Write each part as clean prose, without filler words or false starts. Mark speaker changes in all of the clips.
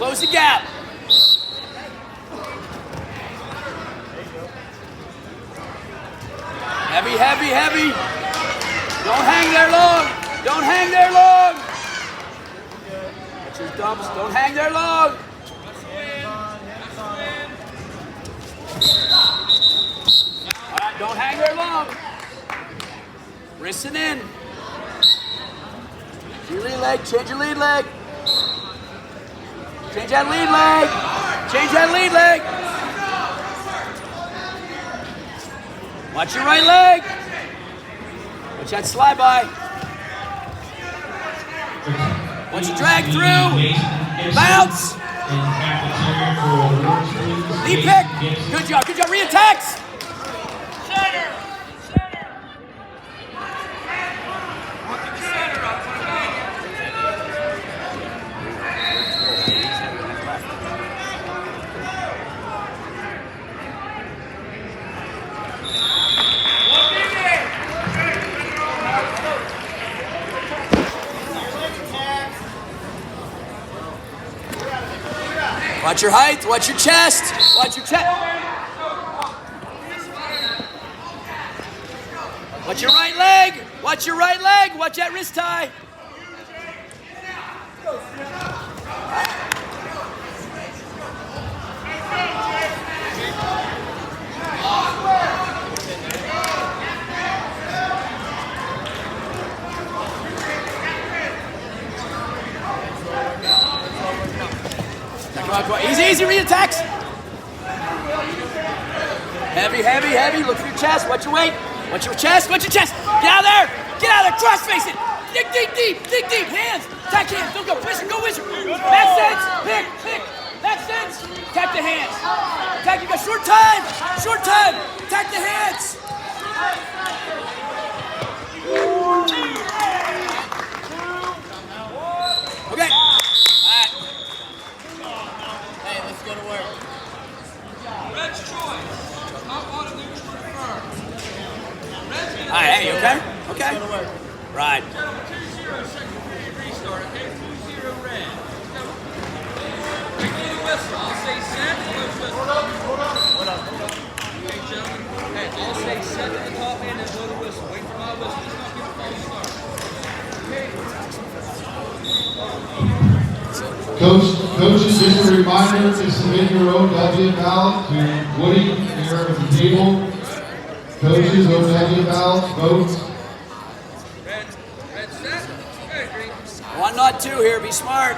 Speaker 1: Close the gap. Heavy, heavy, heavy. Don't hang there long. Don't hang there long. Watch your dumps. Don't hang there long. All right, don't hang there long. Wristing in. Your lead leg. Change your lead leg. Change that lead leg. Change that lead leg. Watch your right leg. Watch that slide by. Once you drag through, bounce. Lead pick. Good job. Good job. Re-attacks. Watch your height, watch your chest, watch your chest. Watch your right leg, watch your right leg, watch that wrist tie. Easy, easy re-attacks. Heavy, heavy, heavy. Look for your chest. Watch your weight. Watch your chest. Watch your chest. Get out of there. Get out of there. Cross face it. Dig deep, deep. Dig deep. Hands. Attack hands. Don't go. Wizard. Go wizard. Back sense. Pick. Pick. Back sense. Attack the hands. Attack. You got short time. Short time. Attack the hands. Okay. All right, hey, you okay? Okay. Right.
Speaker 2: Coaches, just a reminder to submit your own W ballot to Woody here at the table. Coaches, own W ballots, vote.
Speaker 1: One, not two here. Be smart.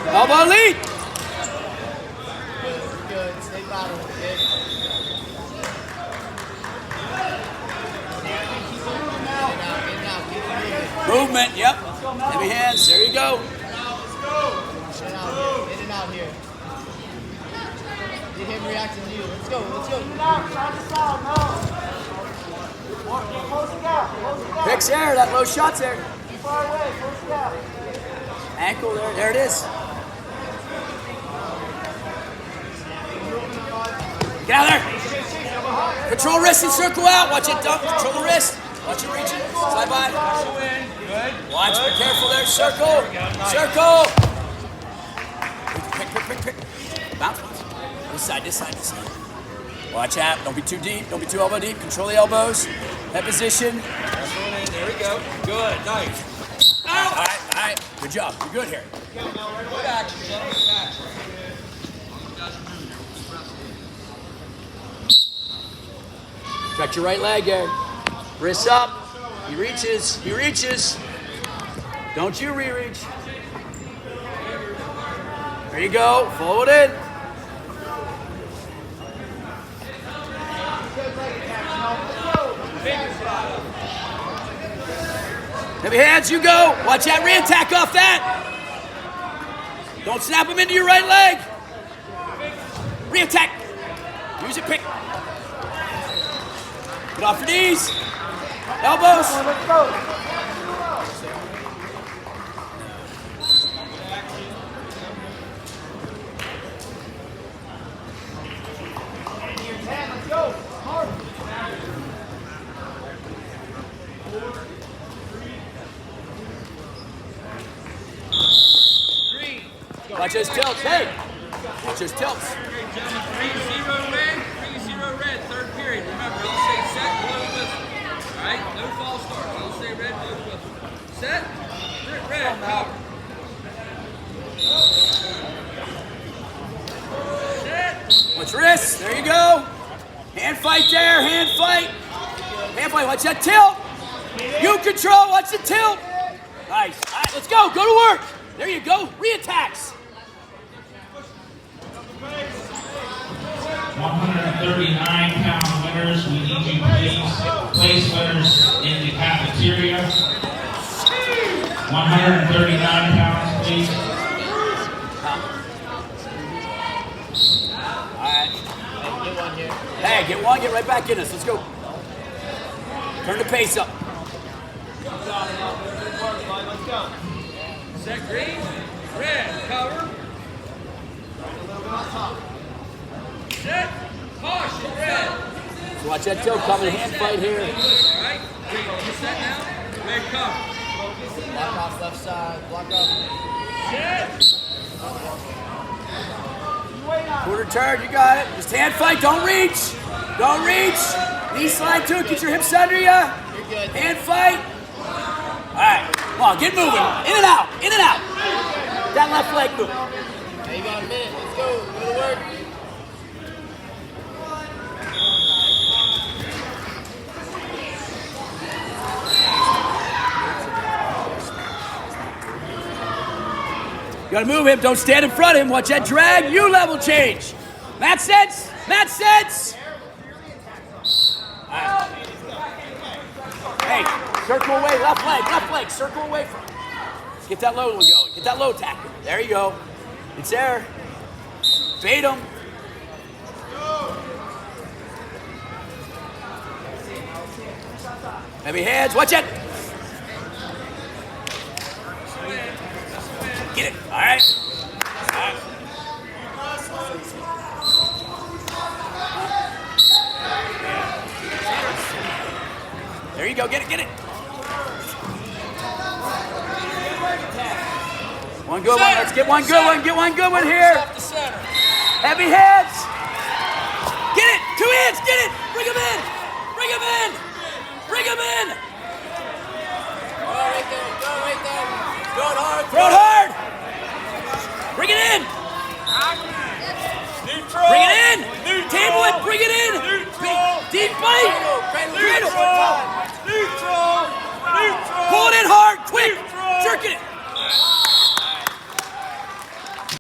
Speaker 1: Elbow lead. Movement, yep. Heavy hands, there you go.
Speaker 3: In and out here. Get him reacting to you. Let's go, let's go.
Speaker 1: Picks there, that low shot's there.
Speaker 3: Too far away, close it out.
Speaker 1: Ankle there, there it is. Get out there. Control wrist and circle out. Watch it dump, control the wrist. Watch it reach it, slide by. Watch, be careful there, circle, circle. Pick. Bounce. This side, this side, this side. Watch out, don't be too deep, don't be too elbow deep. Control the elbows, head position.
Speaker 4: There we go, good, nice.
Speaker 1: All right, good job, you're good here.
Speaker 4: Good action, gentlemen, good action.
Speaker 1: Stretch your right leg there. Wrists up. He reaches. He reaches. Don't you re-reach. There you go. Fold in. Heavy hands, you go. Watch that re-attack off that. Don't snap them into your right leg. Re-attack. Use it, pick. Get off your knees. Elbows.
Speaker 3: Let's go. Let's go.
Speaker 1: Watch those tilts. Hey, watch those tilts.
Speaker 4: Okay, gentlemen, 3-0 red, 3-0 red, third period. Remember, I'll say set, blow the whistle. All right, no false start. I'll say red, blow the whistle. Set, red, cover. Set.
Speaker 1: Watch wrists. There you go. Hand fight there. Hand fight. Hand fight. Watch that tilt. You control. Watch the tilt. Nice. All right, let's go. Go to work. There you go. Reattacks.
Speaker 5: 139-pound winners, we need you please place winners in the cafeteria. 139 pounds, please.
Speaker 1: All right. Hey, get one, get right back in us. Let's go. Turn the pace up.
Speaker 4: Set green, red, cover. Set, caution, red.
Speaker 1: So watch that tilt coming. Hand fight here.
Speaker 4: All right, green, you set now, red cover.
Speaker 3: Block off left side. Block off.
Speaker 4: Set.
Speaker 1: Quarter turn, you got it. Just hand fight, don't reach. Don't reach. Knee slide to it, get your hips under you.
Speaker 3: You're good.
Speaker 1: Hand fight. All right, come on, get moving. In and out, in and out. That left leg move.
Speaker 3: Now you got a minute. Let's go. Go to work.
Speaker 1: You gotta move him, don't stand in front of him. Watch that drag, you level change. Mat sense, mat sense. Right. Hey, circle away, left leg, circle away from him. Let's get that low one going, get that low tackle. There you go. It's there. Fade him. Heavy hands, watch it. Get it, all right. All right. There you go, get it, get it. One good one, let's get one good one, get one good one here.
Speaker 4: Off the center.
Speaker 1: Heavy hands. Get it, 2 hands, get it. Bring him in, bring him in, bring him in.
Speaker 3: Go right there. Go right there.
Speaker 4: Throw it hard.
Speaker 1: Throw it hard. Bring it in.
Speaker 4: Neutral.
Speaker 1: Bring it in.
Speaker 4: Neutral.
Speaker 1: Table it, bring it in.
Speaker 4: Neutral.
Speaker 1: Deep